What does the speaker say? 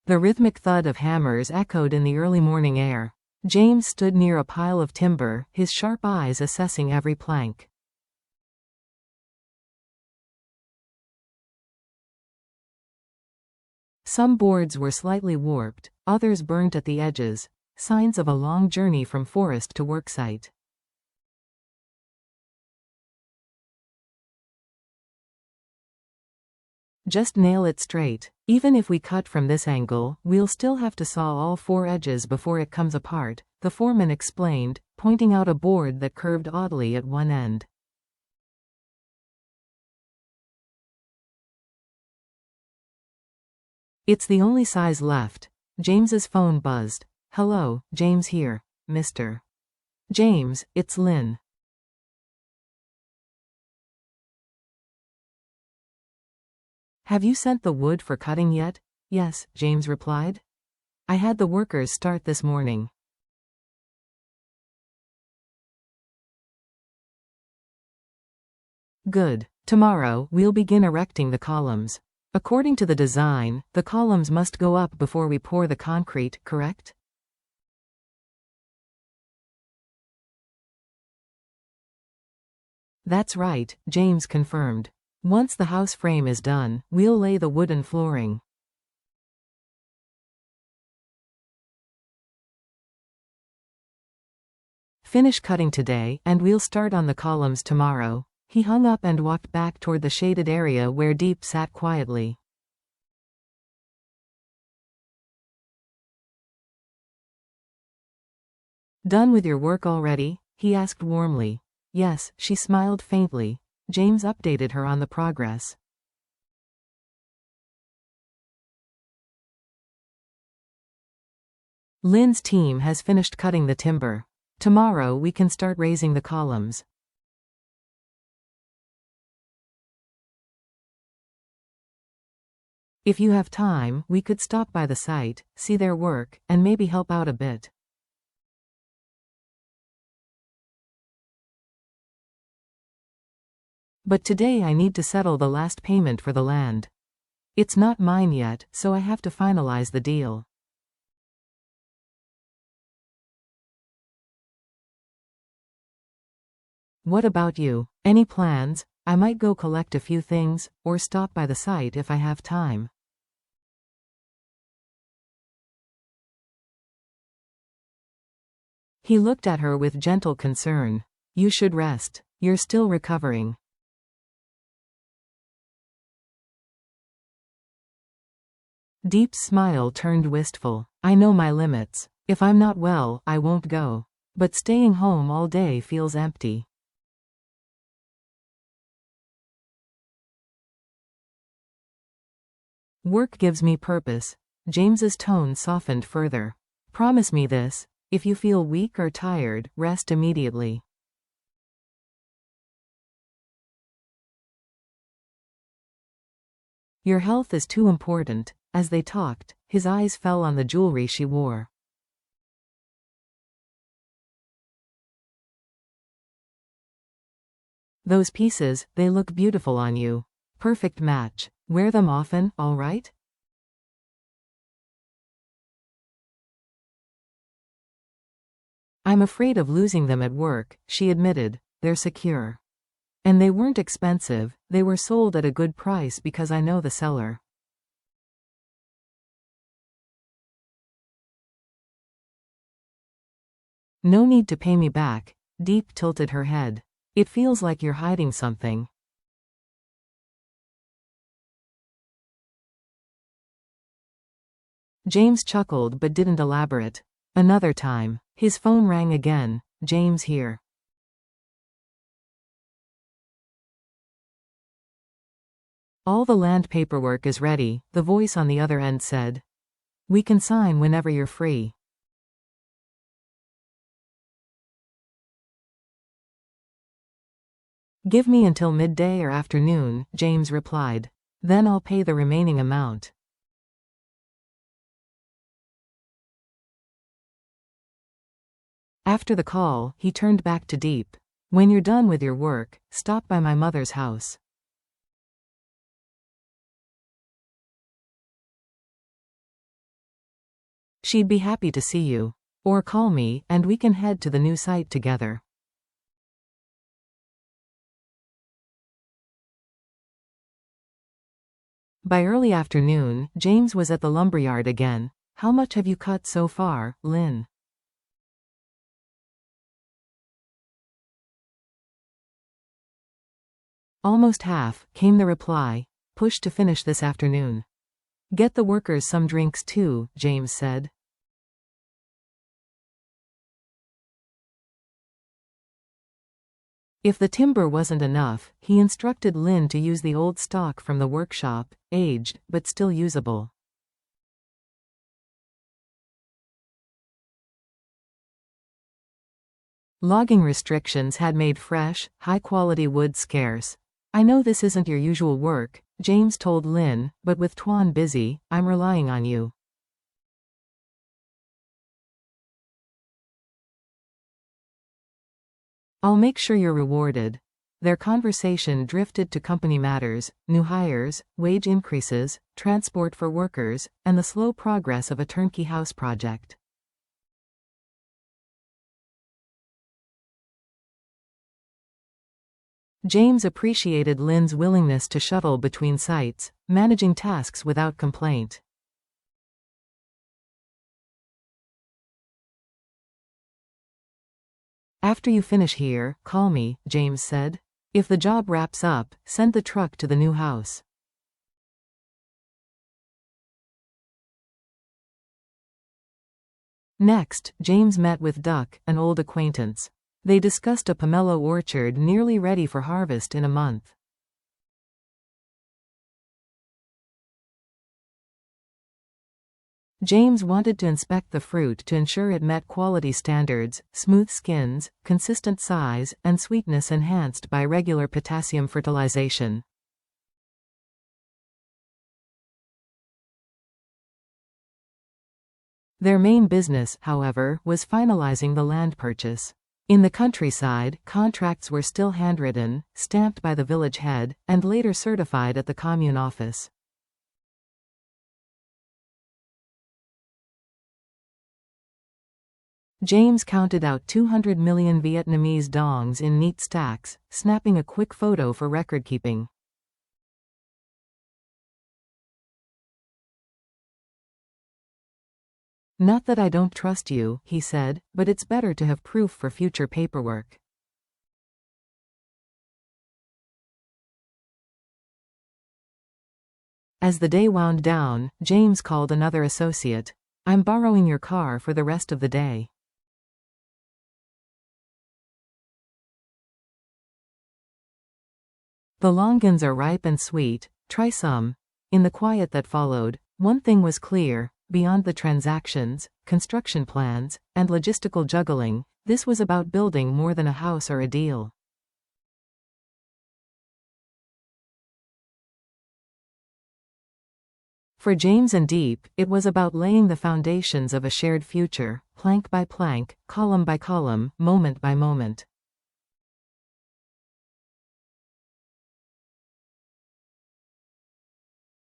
The rhythmic thud of hammers echoed in the early morning air. James stood near a pile of timber, his sharp eyes assessing every plank. Some boards were slightly warped, others burnt at the edges, signs of a long journey from forest to worksite. Just nail it straight. Even if we cut from this angle, we'll still have to saw all 4 edges before it comes apart, the foreman explained, pointing out a board that curved oddly at one end. It's the only size left. James's phone buzzed. Hello, James here, Mr. James, it's Lynn. Have you sent the wood for cutting yet? Yes, James replied. I had the workers start this morning. Good. Tomorrow, we'll begin erecting the columns. According to the design, the columns must go up before we pour the concrete, correct? That's right, James confirmed. Once the house frame is done, we'll lay the wooden flooring. Finish cutting today, and we'll start on the columns tomorrow. He hung up and walked back toward the shaded area where Diep sat quietly. Done with your work already? He asked warmly. Yes, she smiled faintly. James updated her on the progress. Lynn's team has finished cutting the timber. Tomorrow we can start raising the columns. If you have time, we could stop by the site, see their work, and maybe help out a bit. But today I need to settle the last payment for the land. It's not mine yet, so I have to finalize the deal. What about you? Any plans? I might go collect a few things, or stop by the site if I have time. He looked at her with gentle concern. You should rest. You're still recovering. Diep's smile turned wistful. I know my limits. If I'm not well, I won't go. But staying home all day feels empty. Work gives me purpose. James's tone softened further. Promise me this. If you feel weak or tired, rest immediately. Your health is too important. As they talked, his eyes fell on the jewelry she wore. Those pieces, they look beautiful on you. Perfect match. Wear them often, all right? I'm afraid of losing them at work, she admitted. They're secure. And they weren't expensive, they were sold at a good price because I know the seller. No need to pay me back. Diep tilted her head. It feels like you're hiding something. James chuckled but didn't elaborate. Another time. His phone rang again. James here. All the land paperwork is ready, the voice on the other end said. We can sign whenever you're free. Give me until midday or afternoon, James replied. Then I'll pay the remaining amount. After the call, he turned back to Diep. When you're done with your work, stop by my mother's house. She'd be happy to see you. Or call me, and we can head to the new site together. By early afternoon, James was at the lumberyard again. How much have you cut so far, Lynn? Almost half, came the reply. Push to finish this afternoon. Get the workers some drinks too, James said. If the timber wasn't enough, he instructed Lynn to use the old stock from the workshop, aged, but still usable. Logging restrictions had made fresh, high-quality wood scarce. I know this isn't your usual work, James told Lynn, but with Tuan busy, I'm relying on you. I'll make sure you're rewarded. Their conversation drifted to company matters, new hires, wage increases, transport for workers, and the slow progress of a turnkey house project. James appreciated Lynn's willingness to shuttle between sites, managing tasks without complaint. After you finish here, call me, James said. If the job wraps up, send the truck to the new house. Next, James met with Duck, an old acquaintance. They discussed a pomelo orchard nearly ready for harvest in a month. James wanted to inspect the fruit to ensure it met quality standards, smooth skins, consistent size, and sweetness enhanced by regular potassium fertilization. Their main business, however, was finalizing the land purchase. In the countryside, contracts were still handwritten, stamped by the village head, and later certified at the commune office. James counted out 200 million Vietnamese dongs in neat stacks, snapping a quick photo for record-keeping. Not that I don't trust you, he said, but it's better to have proof for future paperwork. As the day wound down, James called another associate. I'm borrowing your car for the rest of the day. The longans are ripe and sweet, try some. In the quiet that followed, one thing was clear, beyond the transactions, construction plans, and logistical juggling, this was about building more than a house or a deal. For James and Diep, it was about laying the foundations of a shared future, plank by plank, column by column, moment by moment.